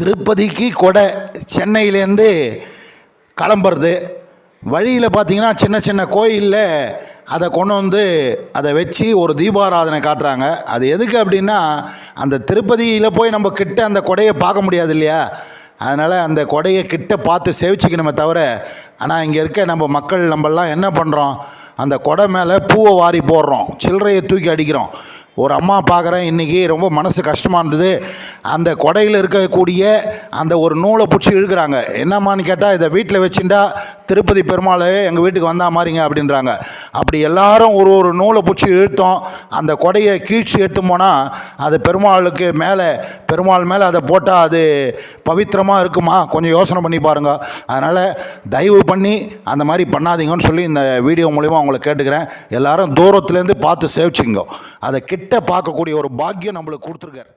திருப்பதிக்கு கொடை சென்னையிலேருந்து கிளம்புறது வழியில் பார்த்திங்கன்னா சின்ன சின்ன கோயிலில் அதை கொண்டு வந்து அதை வச்சு ஒரு தீபாராதனை காட்டுறாங்க. அது எதுக்கு அப்படின்னா, அந்த திருப்பதியில் போய் நம்ம கிட்ட அந்த கொடையை பார்க்க முடியாது இல்லையா, அதனால் அந்த கொடையை கிட்ட பார்த்து சேவிச்சிக்கணுமே தவிர. ஆனால் இங்கே இருக்க நம்ம மக்கள் நம்மளாம் என்ன பண்ணுறோம், அந்த கொடை மேலே பூவை வாரி போடுறோம், சில்லறையை தூக்கி அடிக்கிறோம். ஒரு அம்மா பார்க்குறேன் இன்றைக்கி, ரொம்ப மனசு கஷ்டமாக இருந்தது. அந்த கொடையில் இருக்கக்கூடிய அந்த ஒரு நூலை பிடிச்சி இழுக்கிறாங்க. என்னம்மான்னு கேட்டால், இதை வீட்டில் வச்சுட்டா திருப்பதி பெருமாள் எங்கள் வீட்டுக்கு வந்தா மாதிரிங்க அப்படின்றாங்க. அப்படி எல்லாரும் ஒரு ஒரு நூலை பிடிச்சி இழுத்தோம். அந்த கொடையை கீழ்ச்சி எட்டு போனால் அது பெருமாளுக்கு மேலே, பெருமாள் மேலே அதை போட்டால் அது பவித்திரமாக இருக்குமா? கொஞ்சம் யோசனை பண்ணி பாருங்கள். அதனால் தயவு பண்ணி அந்த மாதிரி பண்ணாதீங்கன்னு சொல்லி இந்த வீடியோ மூலிமா அவங்கள கேட்டுக்கிறேன். எல்லோரும் தூரத்துலேருந்து பார்த்து சேவிச்சிங்க. அதை கிட்ட பார்க்கக்கூடிய ஒரு பாக்கியம் நம்மளுக்கு கொடுத்துருக்கார்.